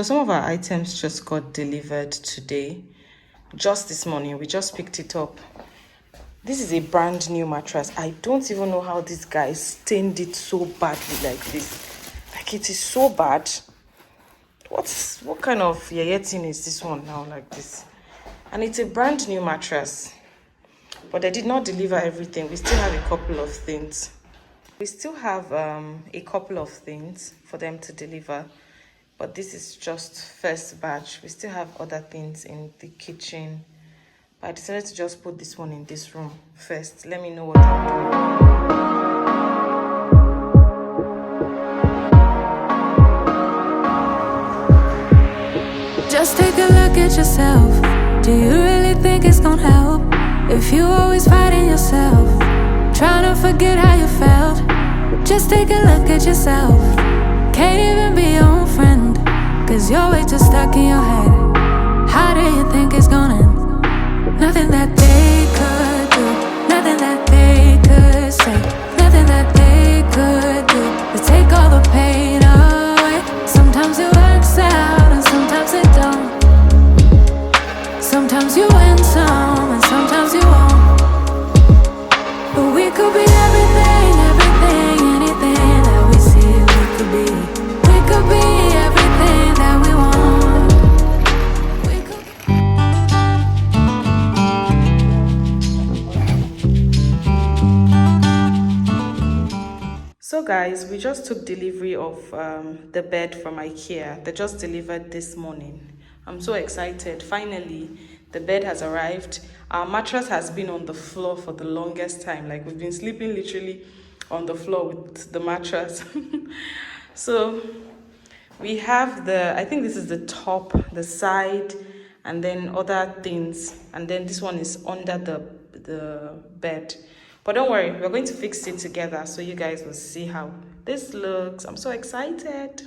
So some of our items just got delivered today. Just this morning, we just picked it up. This is a brand new mattress. I don't even know how this guy stained it so badly like this. Like, it is so bad. What kind of thing is this one now like this? And it's a brand new mattress. But they did not deliver everything. We still have a couple of things. We still have a couple of things for them to deliver. But this is just first batch. We still have other things in the kitchen. But I decided to just put this one in this room first. Let me know what I'm doing. Just take a look at yourself. Do you really think it's gonna help? If you always fighting yourself, trying to forget how you felt. Just take a look at yourself. Can't even be your own friend, cause you're way too stuck in your head. How do you think it's gonna end? Nothing that they could do, nothing that they could say, nothing that they could do to take all the pain away. Sometimes it works out and sometimes it don't. Sometimes you win some and sometimes you won't. But we could be everything, anything that we see we could be. We could be everything that we want. We could doing. So guys, we just took delivery of the bed from Ikea. They just delivered this morning. I'm so excited. Finally, the bed has arrived. Our mattress has been on the floor for the longest time. Like, we've been sleeping literally on the floor with the mattress. So we have I think this is the top, the side, and then other things. And then this one is under the bed. But don't worry, we're going to fix it together so you guys will see how this looks. I'm so excited.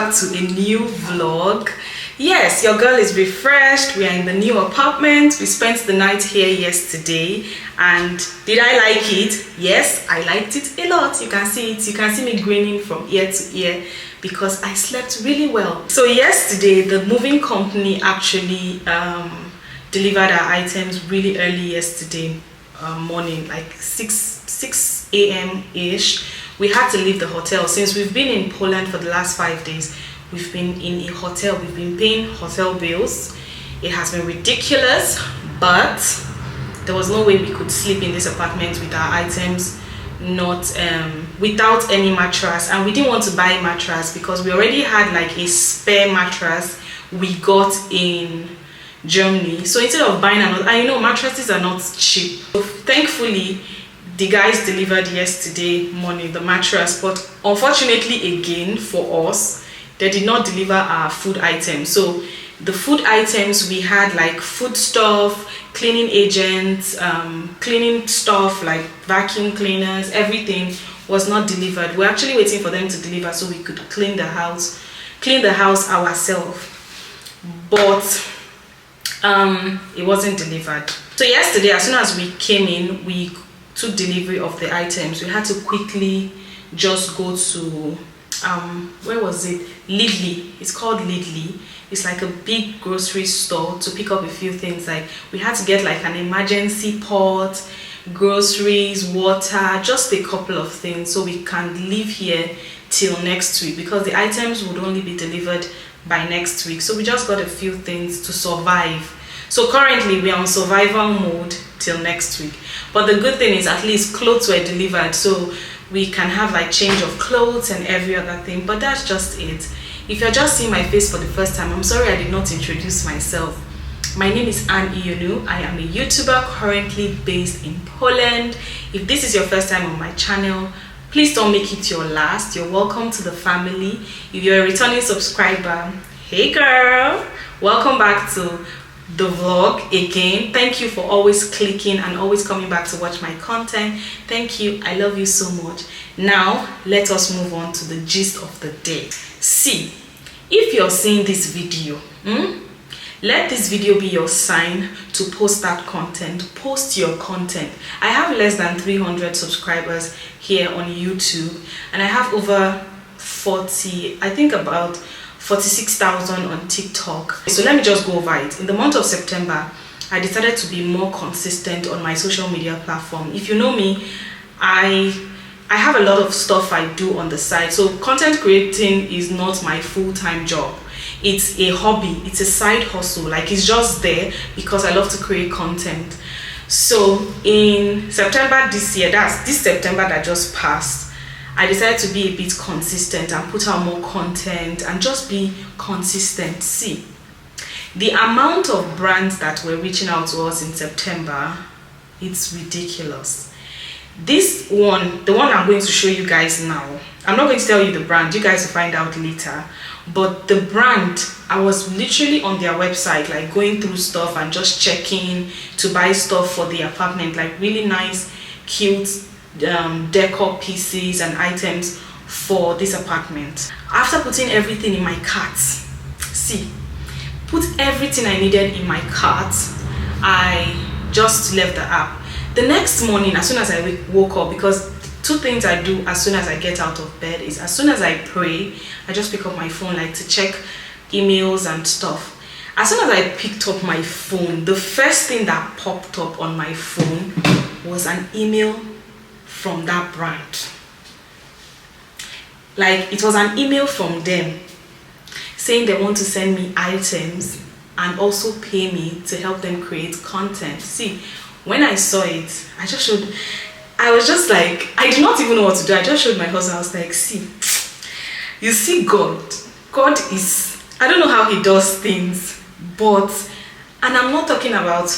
back to a new vlog. Yes, your girl is refreshed. We are in the new apartment. We spent the night here yesterday, and did I like it? Yes, I liked it a lot. You can see it. You can see me grinning from ear to ear because I slept really well. So yesterday the moving company actually delivered our items really early yesterday morning, like 6 a.m. ish. We had to leave the hotel since we've been in Poland for the last 5 days. We've been in a hotel. We've been paying hotel bills. It has been ridiculous, but there was no way we could sleep in this apartment with our items not without any mattress, and we didn't want to buy a mattress because we already had like a spare mattress we got in Germany. So instead of buying another, I know mattresses are not cheap. So thankfully the guys delivered yesterday morning the mattress, but unfortunately again for us they did not deliver our food items. So the food items we had, like food stuff, cleaning agents, cleaning stuff like vacuum cleaners, everything was not delivered. We're actually waiting for them to deliver so we could clean the house ourselves, but it wasn't delivered. So yesterday, as soon as we came in, we took delivery of the items. We had to quickly just go to where was it? Lidl. It's called Lidl. It's like a big grocery store to pick up a few things. Like we had to get like an emergency pot, groceries, water, just a couple of things so we can live here till next week because the items would only be delivered by next week. So we just got a few things to survive. So currently we are on survival mode till next week. But the good thing is at least clothes were delivered, so we can have like change of clothes and every other thing. But that's just it. If you're just seeing my face for the first time, I'm sorry I did not introduce myself. My name is Anne Iyonu. I am a YouTuber currently based in Poland. If this is your first time on my channel, please don't make it your last. You're welcome to the family. If you're a returning subscriber, hey girl, welcome back to the vlog again. Thank you for always clicking and always coming back to watch my content. Thank you. I love you so much. Now let us move on to the gist of the day. See, if you're seeing this video, let this video be your sign to post that content. Post your content. I have less than 300 subscribers here on YouTube, and I have over 40, I think about 46,000 on TikTok. So let me just go over it. In the month of September, I decided to be more consistent on my social media platform. If you know me, I have a lot of stuff I do on the side. So content creating is not my full-time job. It's a hobby. It's a side hustle. Like it's just there because I love to create content. So in September this year, that's this September that just passed, I decided to be a bit consistent and put out more content and just be consistent. See, the amount of brands that were reaching out to us in September, it's ridiculous. This one, the one I'm going to show you guys now, I'm not going to tell you the brand, you guys will find out later. But the brand, I was literally on their website, like going through stuff and just checking to buy stuff for the apartment, like really nice, cute decor pieces and items for this apartment. After putting everything in my cart, see, put everything I needed in my cart, I just left the app. The next morning, as soon as I woke up, because two things I do as soon as I get out of bed is as soon as I pray, I just pick up my phone like to check emails and stuff. As soon as I picked up my phone, the first thing that popped up on my phone was an email from that brand. Like it was an email from them saying they want to send me items and also pay me to help them create content. See, when I saw it, I was just like, I did not even know what to do. I just showed my husband. I was like, see, you see, God is, I don't know how he does things, but, and I'm not talking about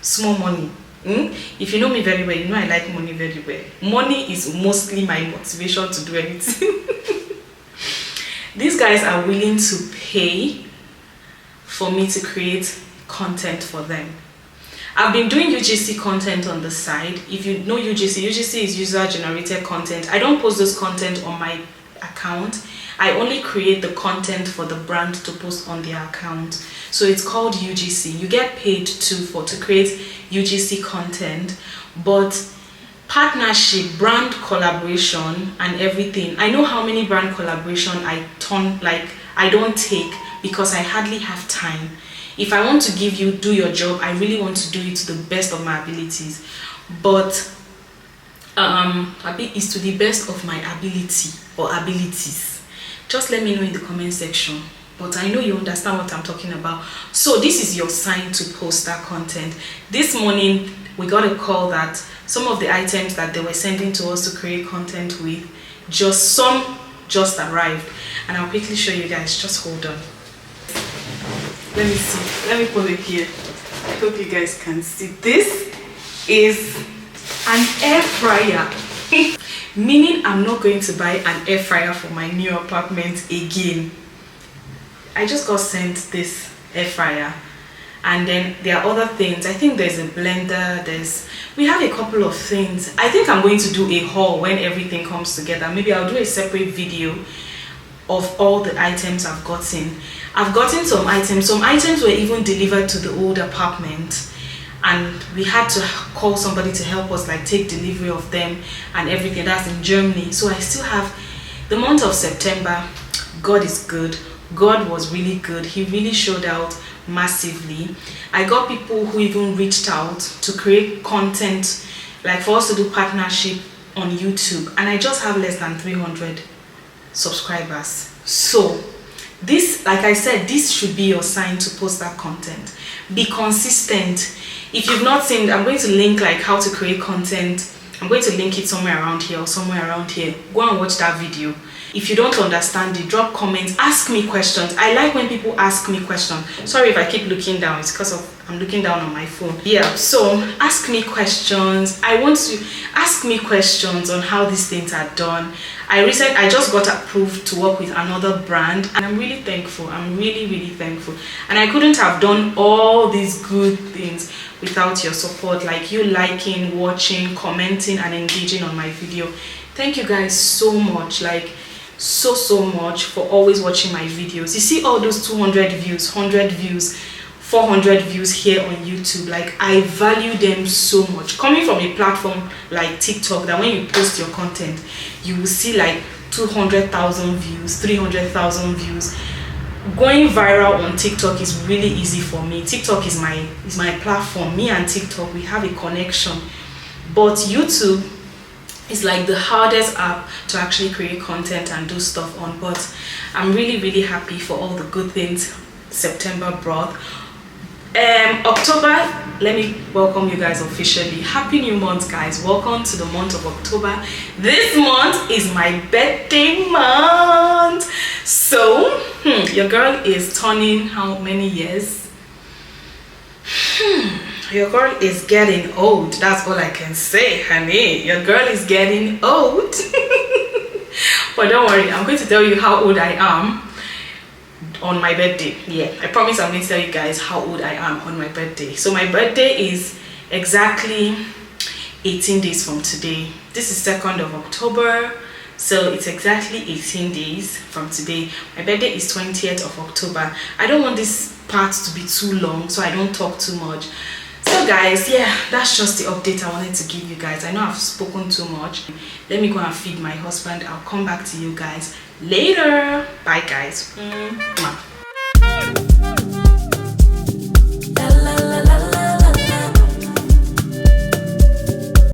small money. If you know me very well, you know I like money very well. Money is mostly my motivation to do anything. These guys are willing to pay for me to create content for them. I've been doing UGC content on the side. If you know UGC is user generated content. I don't post those content on my account. I only create the content for the brand to post on their account. So it's called UGC. You get paid to create UGC content, but partnership, brand collaboration and everything, I know how many brand collaboration I don't take because I hardly have time. If I want to do your job, I really want to do it to the best of my abilities, but it's to the best of my ability or abilities. Just let me know in the comment section, but I know you understand what I'm talking about. So this is your sign to post that content. This morning we got a call that some of the items that they were sending to us to create content with, just arrived, and I'll quickly show you guys. Just hold on. Let me see. Let me put it here. I hope you guys can see. This is an air fryer. Meaning I'm not going to buy an air fryer for my new apartment again. I just got sent this air fryer, and then there are other things. I think there's a blender, we have a couple of things. I think I'm going to do a haul when everything comes together. Maybe I'll do a separate video of all the items I've gotten. I've gotten some items were even delivered to the old apartment, and we had to call somebody to help us like take delivery of them and everything. That's in Germany. So I still have the month of September. God is good. God was really good. He really showed out massively. I got people who even reached out to create content, like for us to do partnership on YouTube, and I just have less than 300 subscribers. So this, like I said, this should be your sign to post that content. Be consistent. If you've not seen, I'm going to link like how to create content. I'm going to link it somewhere around here or somewhere around here. Go and watch that video. If you don't understand it, drop comments, ask me questions. I like when people ask me questions. Sorry if I keep looking down, it's because I'm looking down on my phone. Yeah, so ask me questions. I want to ask me questions on how these things are done. I just got approved to work with another brand, and I'm really thankful. I'm really, really thankful. And I couldn't have done all these good things without your support, like you liking, watching, commenting, and engaging on my video. Thank you guys so much, like so much, for always watching my videos. You see all those 200 views, 100 views, 400 views here on YouTube. Like, I value them so much. Coming from a platform like TikTok, that when you post your content, you will see like 200,000 views, 300,000 views. Going viral on TikTok is really easy for me. TikTok is my platform. Me and TikTok, we have a connection. But YouTube is like the hardest app to actually create content and do stuff on. But I'm really, really happy for all the good things September brought. October, let me welcome you guys officially. Happy new month, guys. Welcome to the month of October. This month is my birthday month. So your girl is turning how many years? Your girl is getting old. That's all I can say, honey. Your girl is getting old. But don't worry, I'm going to tell you how old I am on my birthday. Yeah, I promise I'm going to tell you guys how old I am on my birthday. So my birthday is exactly 18 days from today. This is 2nd of October. So it's exactly 18 days from today. My birthday is 20th of October. I don't want this part to be too long, so I don't talk too much. So guys, yeah, that's just the update I wanted to give you guys. I know I've spoken too much. Let me go and feed my husband. I'll come back to you guys later. Bye guys. Mwah.